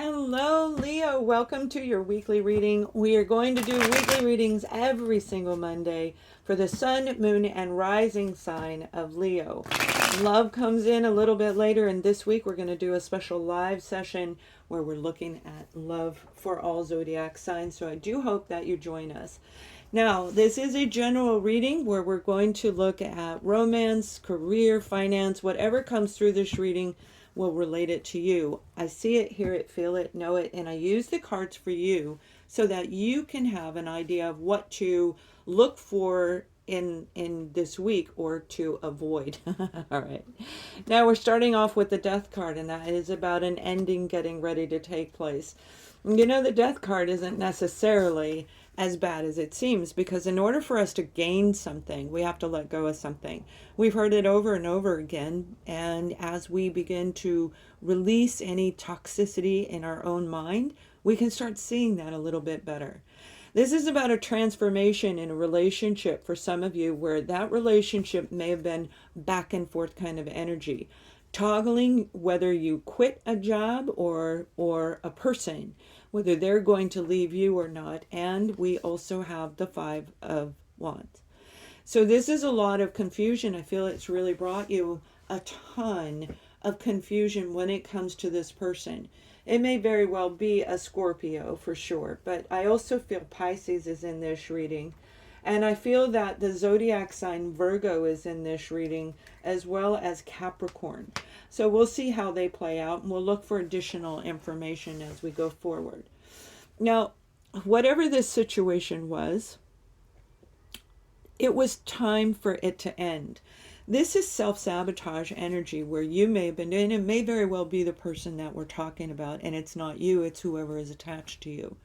Hello, Leo. Welcome to your weekly reading. We are going to do weekly readings every single Monday for the sun, moon, and rising sign of Leo. Love comes in a little bit later, and this week we're going to do a special live session where we're looking at love for all zodiac signs. So I do hope that you join us. Now, this is a general reading where we're going to look at romance, career, finance, whatever comes through this reading will relate it to you. I see it, hear it, feel it, know it, and I use the cards for you so that you can have an idea of what to look for in this week or to avoid. All right. Now we're starting off with the Death card, and that is about an ending getting ready to take place. You know, the Death card isn't necessarily as bad as it seems, because in order for us to gain something, we have to let go of something. We've heard it over and over again, and as we begin to release any toxicity in our own mind, we can start seeing that a little bit better. This is about a transformation in a relationship for some of you where that relationship may have been back and forth kind of energy, toggling whether you quit a job or a person, whether they're going to leave you or not. And we also have the Five of Wands. So this is a lot of confusion. I feel it's really brought you a ton of confusion when it comes to this person. It may very well be a Scorpio for sure, but I also feel Pisces is in this reading. And I feel that the zodiac sign Virgo is in this reading, as well as Capricorn. So we'll see how they play out, and we'll look for additional information as we go forward. Now, whatever this situation was, it was time for it to end. This is self-sabotage energy where you may have been, and it may very well be the person that we're talking about, and it's not you, it's whoever is attached to you.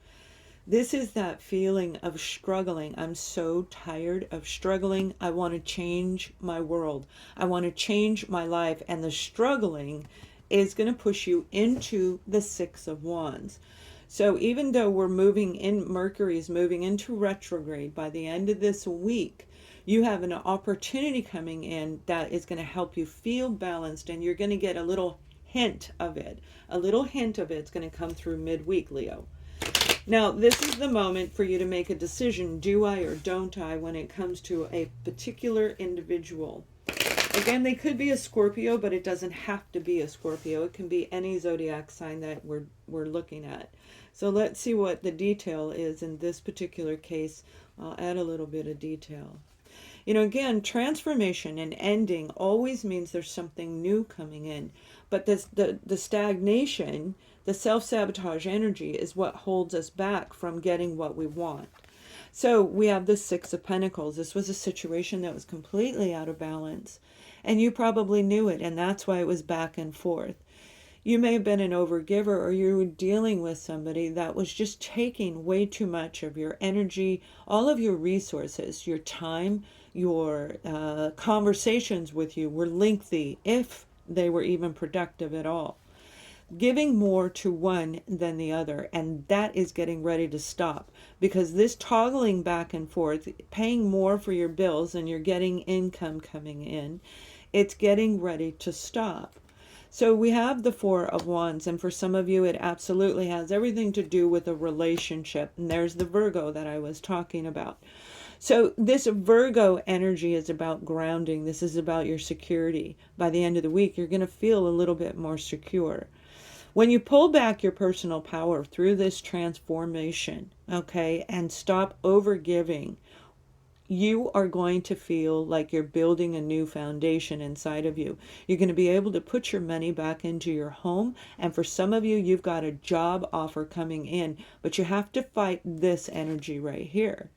This is that feeling of struggling. I'm so tired of struggling. I want to change my world. I want to change my life. And the struggling is going to push you into the Six of Wands. So even though we're moving in, Mercury is moving into retrograde by the end of this week, you have an opportunity coming in that is going to help you feel balanced, and you're going to get a little hint of it. A little hint of it's going to come through midweek, Leo. Now, this is the moment for you to make a decision, do I or don't I, when it comes to a particular individual. Again, they could be a Scorpio, but it doesn't have to be a Scorpio. It can be any zodiac sign that we're looking at. So let's see what the detail is in this particular case. I'll add a little bit of detail. You know, again, transformation and ending always means there's something new coming in. But the stagnation, the self-sabotage energy is what holds us back from getting what we want. So we have the Six of Pentacles. This was a situation that was completely out of balance. And you probably knew it, and that's why it was back and forth. You may have been an overgiver, or you were dealing with somebody that was just taking way too much of your energy, all of your resources, your time, your conversations with you were lengthy, if they were even productive at all. Giving more to one than the other, and that is getting ready to stop, because this toggling back and forth, paying more for your bills and you're getting income coming in, it's getting ready to stop. So we have the Four of Wands, and for some of you it absolutely has everything to do with a relationship, and there's the Virgo that I was talking about. So this Virgo energy is about grounding. This is about your security. By the end of the week, you're going to feel a little bit more secure. When you pull back your personal power through this transformation, okay, and stop overgiving, you are going to feel like you're building a new foundation inside of you. You're going to be able to put your money back into your home. And for some of you, you've got a job offer coming in, but you have to fight this energy right here,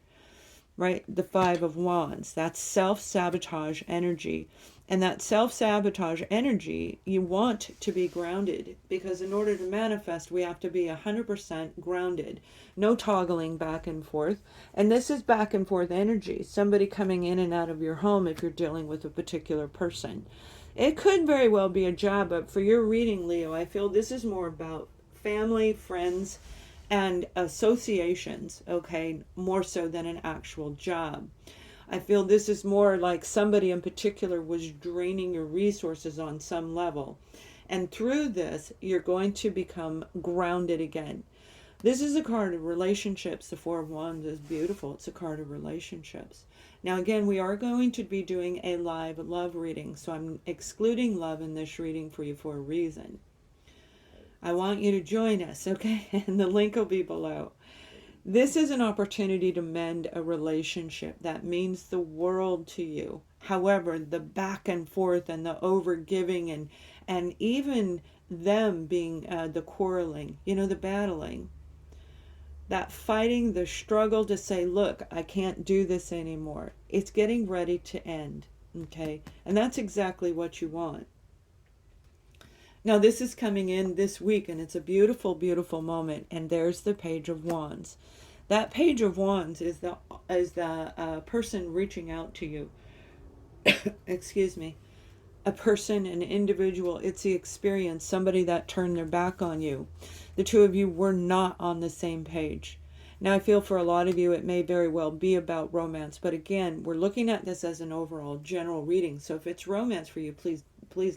right? The Five of Wands, that's self-sabotage energy. And that self-sabotage energy, you want to be grounded, because in order to manifest, we have to be 100% grounded. No toggling back and forth. And this is back and forth energy. Somebody coming in and out of your home if you're dealing with a particular person. It could very well be a job, but for your reading, Leo, I feel this is more about family, friends, and associations, okay, more so than an actual job. I feel this is more like somebody in particular was draining your resources on some level. And through this, you're going to become grounded again. This is a card of relationships. The Four of Wands is beautiful. It's a card of relationships. Now, again, we are going to be doing a live love reading, so I'm excluding love in this reading for you for a reason. I want you to join us, okay? And the link will be below. This is an opportunity to mend a relationship that means the world to you. However, the back and forth and the overgiving and even them being the quarreling, you know, the battling, that fighting, the struggle to say, look, I can't do this anymore. It's getting ready to end, okay? And that's exactly what you want. Now, this is coming in this week, and it's a beautiful, beautiful moment. And there's the Page of Wands. That Page of Wands is the person reaching out to you. Excuse me. A person, an individual. It's the experience, somebody that turned their back on you. The two of you were not on the same page. Now, I feel for a lot of you, it may very well be about romance. But again, we're looking at this as an overall general reading. So if it's romance for you, please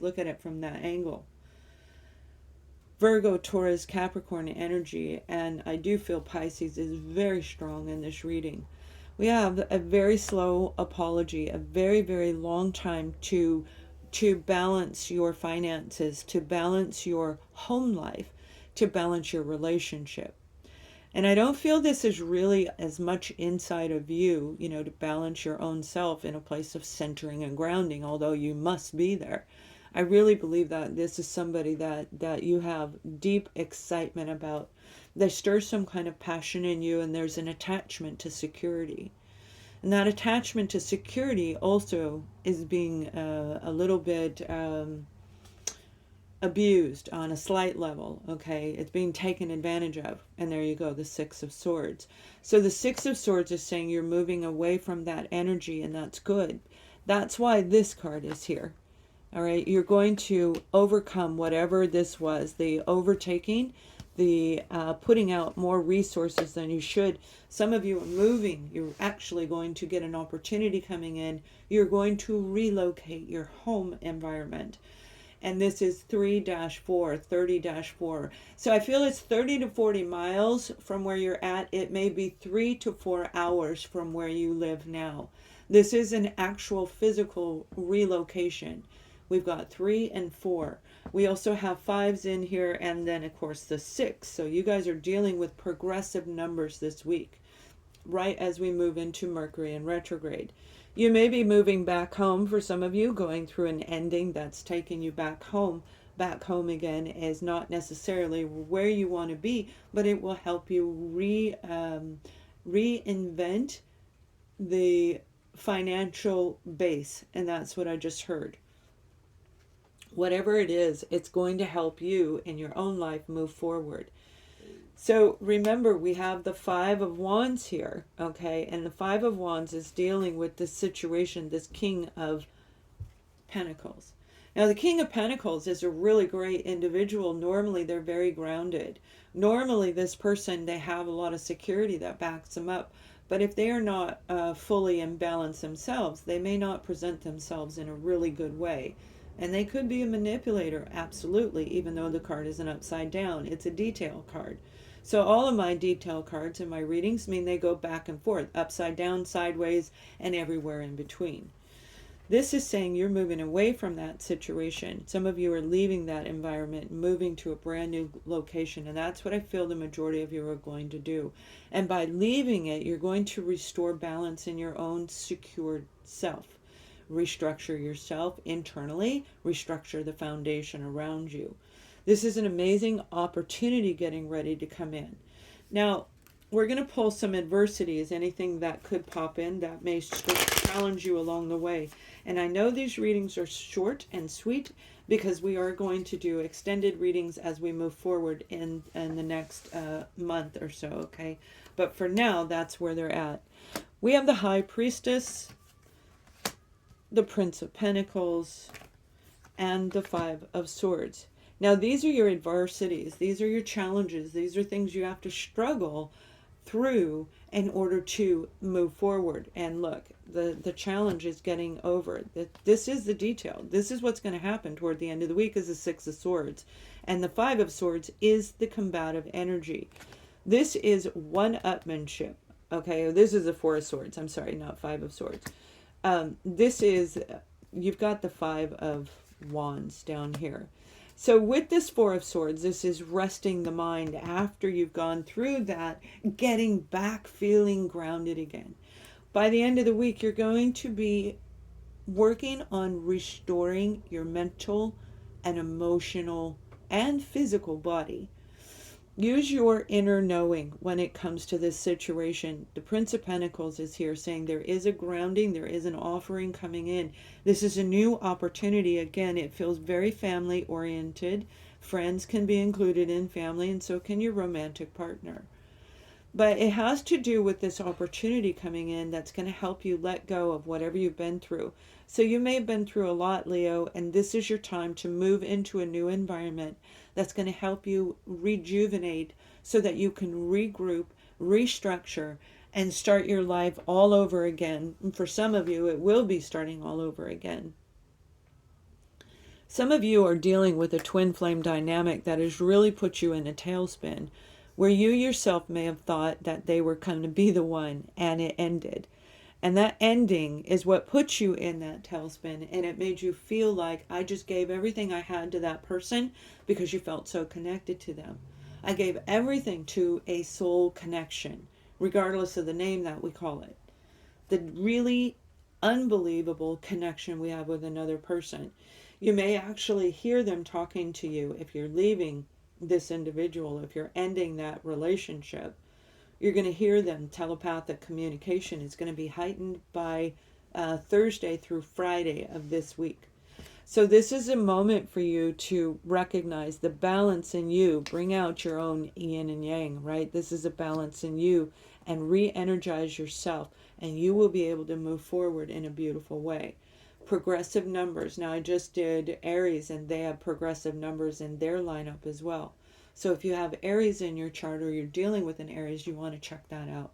look at it from that angle. Virgo, Taurus, Capricorn energy, and I do feel Pisces is very strong in this reading. We have a very slow apology, a very, very long time to balance your finances, to balance your home life, to balance your relationship. And I don't feel this is really as much inside of you, you know, to balance your own self in a place of centering and grounding, although you must be there. I really believe that this is somebody that you have deep excitement about. They stir some kind of passion in you, and there's an attachment to security. And that attachment to security also is being a little bit abused on a slight level, okay? It's being taken advantage of. And there you go, the Six of Swords. So the Six of Swords is saying you're moving away from that energy, and that's good. That's why this card is here. All right, you're going to overcome whatever this was, the overtaking, the putting out more resources than you should. Some of you are moving. You're actually going to get an opportunity coming in. You're going to relocate your home environment. And this is 3-4, 30-4. So I feel it's 30 to 40 miles from where you're at. It may be 3 to 4 hours from where you live now. This is an actual physical relocation. We've got 3 and 4. We also have 5s in here, and then of course the 6. So you guys are dealing with progressive numbers this week, right as we move into Mercury in retrograde. You may be moving back home for some of you, going through an ending that's taking you back home. Back home again is not necessarily where you want to be, but it will help you reinvent the financial base, and that's what I just heard. Whatever it is, it's going to help you in your own life move forward. So remember, we have the Five of Wands here, okay? And the Five of Wands is dealing with this situation, this King of Pentacles. Now, the King of Pentacles is a really great individual. Normally, they're very grounded. Normally, this person, they have a lot of security that backs them up. But if they are not fully in balance themselves, they may not present themselves in a really good way. And they could be a manipulator, absolutely, even though the card isn't upside down. It's a detail card. So all of my detail cards in my readings mean they go back and forth, upside down, sideways, and everywhere in between. This is saying you're moving away from that situation. Some of you are leaving that environment, moving to a brand new location, and that's what I feel the majority of you are going to do. And by leaving it, you're going to restore balance in your own secured self. Restructure yourself internally, restructure the foundation around you. This is an amazing opportunity getting ready to come in. Now, we're going to pull some adversities, anything that could pop in that may challenge you along the way. And I know these readings are short and sweet because we are going to do extended readings as we move forward in the next month or so, okay? But for now, that's where they're at. We have the High Priestess, the Prince of Pentacles, and the Five of Swords. Now, these are your adversities. These are your challenges. These are things you have to struggle through in order to move forward. And look, the challenge is getting over. This is the detail. This is what's going to happen toward the end of the week, is the Six of Swords. And the Five of Swords is the combative energy. This is one-upmanship. Okay, this is the Four of Swords. I'm sorry, not Five of Swords. This is, you've got the Five of Wands down here. So with this Four of Swords, this is resting the mind after you've gone through that, getting back, feeling grounded again. By the end of the week, you're going to be working on restoring your mental and emotional and physical body. Use your inner knowing when it comes to this situation. The Prince of Pentacles is here saying there is a grounding, there is an offering coming in. This is a new opportunity. Again, it feels very family oriented. Friends can be included in family, and so can your romantic partner. But it has to do with this opportunity coming in that's going to help you let go of whatever you've been through. So you may have been through a lot, Leo, and this is your time to move into a new environment that's going to help you rejuvenate so that you can regroup, restructure, and start your life all over again. And for some of you, it will be starting all over again. Some of you are dealing with a twin flame dynamic that has really put you in a tailspin, where you yourself may have thought that they were going to be the one, and it ended. And that ending is what put you in that tailspin, and it made you feel like, I just gave everything I had to that person because you felt so connected to them. I gave everything to a soul connection, regardless of the name that we call it. The really unbelievable connection we have with another person. You may actually hear them talking to you if you're leaving this individual, if you're ending that relationship. You're going to hear them. Telepathic communication is going to be heightened by Thursday through Friday of this week. So this is a moment for you to recognize the balance in you. Bring out your own yin and yang, right? This is a balance in you, and re-energize yourself, and you will be able to move forward in a beautiful way. Progressive numbers. Now, I just did Aries, and they have progressive numbers in their lineup as well. So if you have Aries in your chart, or you're dealing with an Aries, you want to check that out.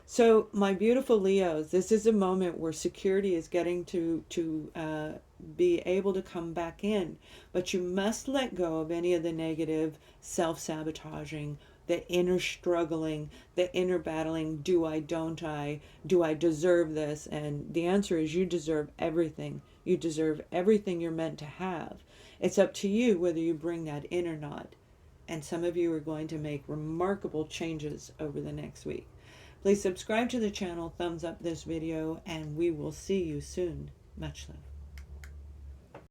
So my beautiful Leos, this is a moment where security is getting to be able to come back in. But you must let go of any of the negative self-sabotaging, the inner struggling, the inner battling. Do I, don't I? Do I deserve this? And the answer is you deserve everything. You deserve everything you're meant to have. It's up to you whether you bring that in or not. And some of you are going to make remarkable changes over the next week. Please subscribe to the channel, thumbs up this video, and we will see you soon. Much love.